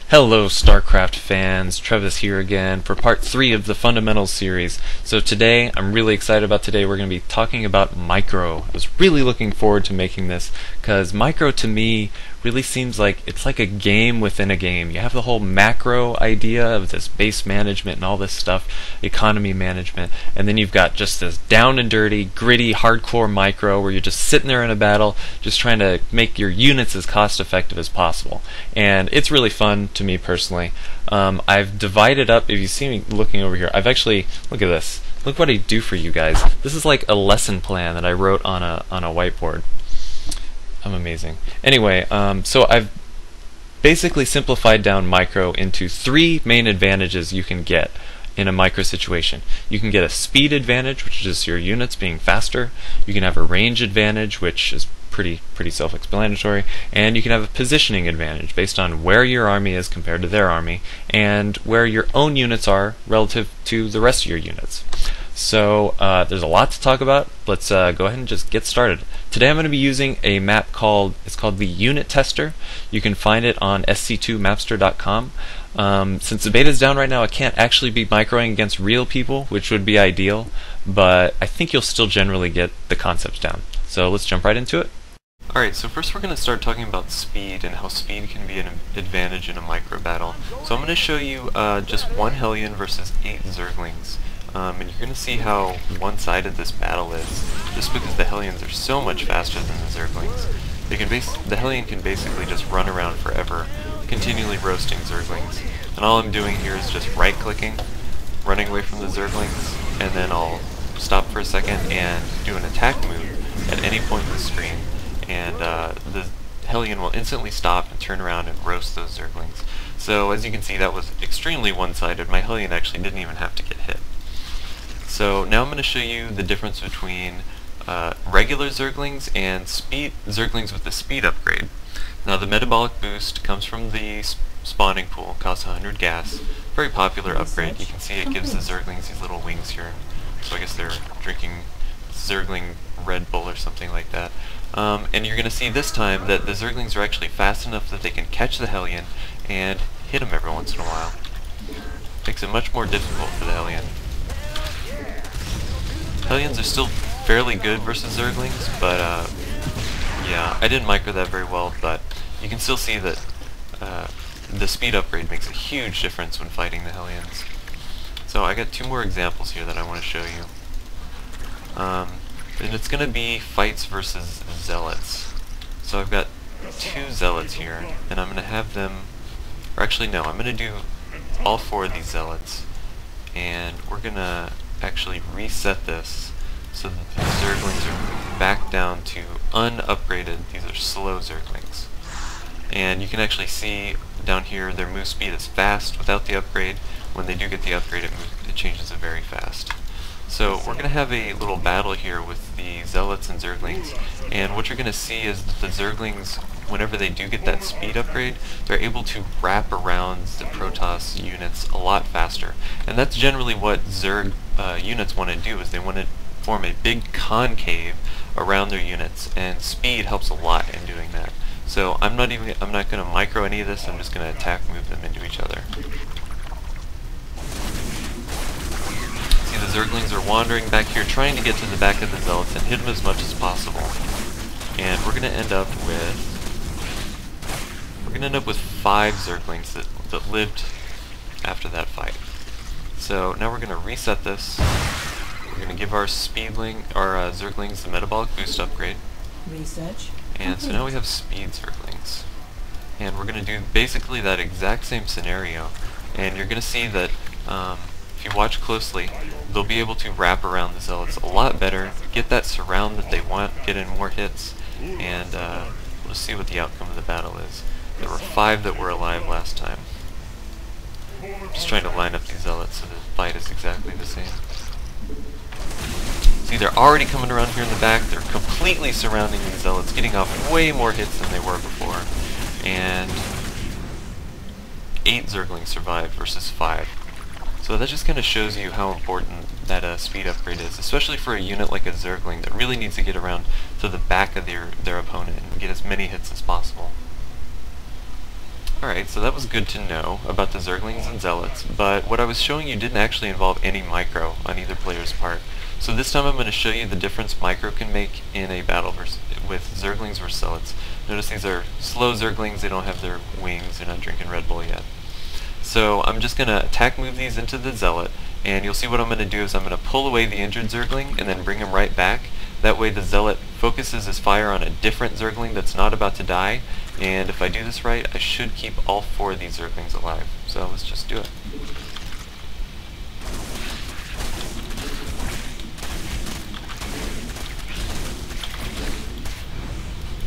Hello StarCraft fans, Travis here again for part 3 of the Fundamentals series. So today, I'm really excited about today, we're going to be talking about Micro. I was really looking forward to making this, because Micro to me really seems like it's like a game within a game. You have the whole macro idea of this base management and all this stuff, economy management, and then you've got just this down and dirty, gritty, hardcore Micro where you're just sitting there in a battle, just trying to make your units as cost effective as possible. And it's really fun to me personally. I've divided up, if you see me looking over here, I've actually, look at this. Look what I do for you guys. This is like a lesson plan that I wrote on a whiteboard. I'm amazing. Anyway, so I've basically simplified down Micro into 3 main advantages you can get in a Micro situation. You can get a speed advantage, which is just your units being faster. You can have a range advantage, which is pretty self-explanatory, and you can have a positioning advantage based on where your army is compared to their army and where your own units are relative to the rest of your units. So there's a lot to talk about. Let's go ahead and just get started. Today I'm going to be using a map called the Unit Tester. You can find it on SC2mapster.com. Since the beta is down right now, I can't actually be microing against real people, which would be ideal, but I think you'll still generally get the concepts down. So let's jump right into it. Alright, so first we're going to start talking about speed and how speed can be an advantage in a micro battle. So I'm going to show you just 1 Hellion versus 8 Zerglings. And you're going to see how one-sided this battle is, just because the Hellions are so much faster than the Zerglings. The Hellion can basically just run around forever, continually roasting Zerglings. And all I'm doing here is just right-clicking, running away from the Zerglings, and then I'll stop for a second and do an attack move at any point in the screen. And the Hellion will instantly stop and turn around and roast those Zerglings. So as you can see, that was extremely one-sided. My Hellion actually didn't even have to get hit. So now I'm going to show you the difference between regular Zerglings and Zerglings with the speed upgrade. Now the metabolic boost comes from the spawning pool, costs 100 gas. Very popular upgrade. You can see it gives the Zerglings these little wings here. So I guess they're drinking Zergling Red Bull or something like that. And you're going to see this time that the Zerglings are actually fast enough that they can catch the Hellion and hit him every once in a while. Makes it much more difficult for the Hellion. Hellions are still fairly good versus Zerglings, but yeah, I didn't micro that very well, but you can still see that the speed upgrade makes a huge difference when fighting the Hellions. So I got 2 more examples here that I want to show you. And it's going to be fights versus Zealots. So I've got 2 Zealots here, and I'm going to have them, or actually no, I'm going to do all 4 of these Zealots, and we're going to actually reset this so that the Zerglings are back down to unupgraded. These are slow Zerglings. And you can actually see down here their move speed is fast without the upgrade. When they do get the upgrade, it changes it very fast. So we're going to have a little battle here with the Zealots and Zerglings, and what you're going to see is that the Zerglings, whenever they do get that speed upgrade, they're able to wrap around the Protoss units a lot faster. And that's generally what Zerg units want to do, is they want to form a big concave around their units, and speed helps a lot in doing that. So I'm not going to micro any of this, I'm just going to attack move them into each other. See, the Zerglings are wandering back here trying to get to the back of the Zealots and hit them as much as possible. And we're going to end up with 5 Zerglings that lived after that fight. So now we're going to reset this. We're going to give our Zerglings the metabolic boost upgrade. Research. And so now we have speed Zerglings. And we're going to do basically that exact same scenario. And you're going to see that if you watch closely, they'll be able to wrap around the Zealots a lot better, get that surround that they want, get in more hits, and we'll see what the outcome of the battle is. There were 5 that were alive last time. Just trying to line up these Zealots so the fight is exactly the same. See, they're already coming around here in the back, they're completely surrounding these Zealots, getting off way more hits than they were before. And 8 Zerglings survived versus 5. So that just kind of shows you how important that speed upgrade is, especially for a unit like a Zergling that really needs to get around to the back of their opponent and get as many hits as possible. Alright, so that was good to know about the Zerglings and Zealots, but what I was showing you didn't actually involve any micro on either player's part. So this time I'm going to show you the difference micro can make in a battle with Zerglings versus Zealots. Notice these are slow Zerglings, they don't have their wings, they're not drinking Red Bull yet. So I'm just going to attack move these into the Zealot, and you'll see what I'm going to do is I'm going to pull away the injured Zergling and then bring him right back. That way the Zealot focuses his fire on a different Zergling that's not about to die, and if I do this right, I should keep all 4 of these Zerglings alive. So let's just do it.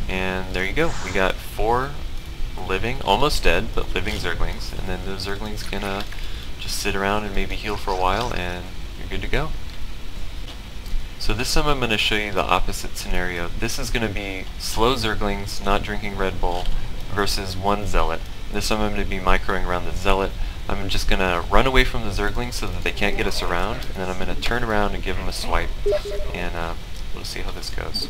And there you go, we got 4 living, almost dead, but living Zerglings, and then those Zerglings can just sit around and maybe heal for a while, and you're good to go. So this time I'm going to show you the opposite scenario. This is going to be slow Zerglings not drinking Red Bull versus 1 Zealot. This time I'm going to be microing around the Zealot. I'm just going to run away from the Zerglings so that they can't get us around, and then I'm going to turn around and give them a swipe, and we'll see how this goes.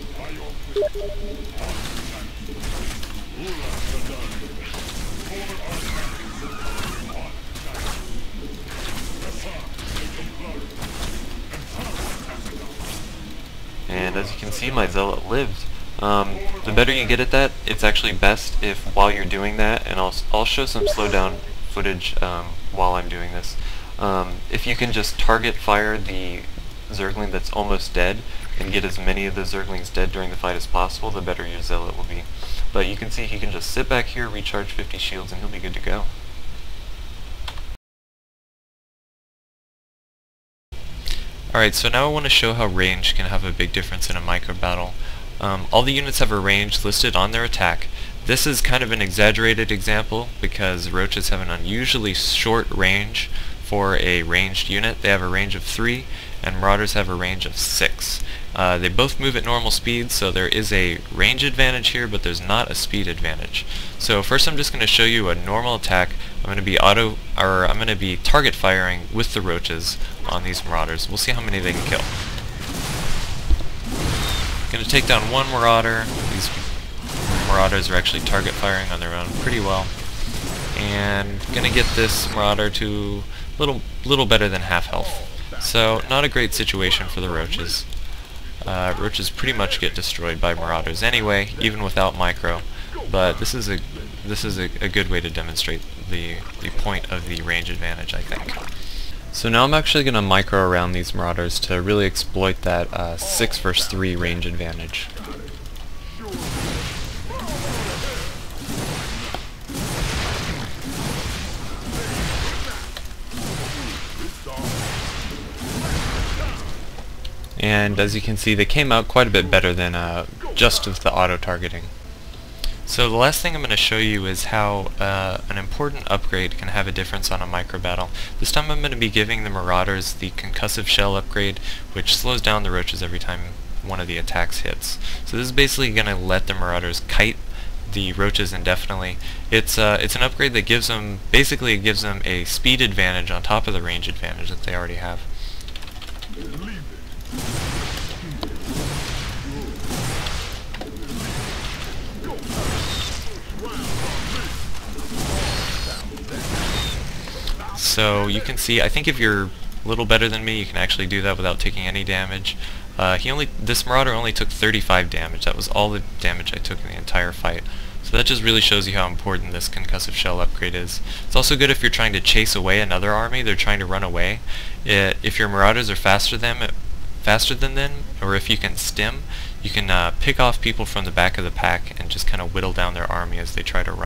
And as you can see, my Zealot lived. The better you get at that, it's actually best if while you're doing that, and I'll show some slowdown footage while I'm doing this, if you can just target fire the Zergling that's almost dead and get as many of the Zerglings dead during the fight as possible, the better your Zealot will be. But you can see he can just sit back here, recharge 50 shields, and he'll be good to go. Alright, so now I want to show how range can have a big difference in a micro battle. All the units have a range listed on their attack. This is kind of an exaggerated example because roaches have an unusually short range for a ranged unit. They have a range of 3, and marauders have a range of 6. They both move at normal speed, so there is a range advantage here, but there's not a speed advantage. So first I'm just going to show you a normal attack. I'm going to be target firing with the roaches on these marauders. We'll see how many they can kill. Going to take down 1 marauder. These marauders are actually target firing on their own pretty well. And going to get this marauder to little better than half health. So not a great situation for the roaches. Roaches pretty much get destroyed by marauders anyway, even without micro. But this is a good way to demonstrate the point of the range advantage, I think. So now I'm actually going to micro around these marauders to really exploit that 6 versus 3 range advantage. And as you can see, they came out quite a bit better than just with the auto-targeting. So the last thing I'm going to show you is how an important upgrade can have a difference on a micro battle. This time I'm going to be giving the marauders the Concussive shell upgrade, which slows down the roaches every time one of the attacks hits. So this is basically going to let the marauders kite the roaches indefinitely. It's an upgrade that gives them, basically it gives them a speed advantage on top of the range advantage that they already have. So you can see, I think if you're a little better than me, you can actually do that without taking any damage. This marauder only took 35 damage. That was all the damage I took in the entire fight. So that just really shows you how important this Concussive shell upgrade is. It's also good if you're trying to chase away another army, they're trying to run away. If your marauders are faster than them, or if you can stim, you can pick off people from the back of the pack and just kind of whittle down their army as they try to run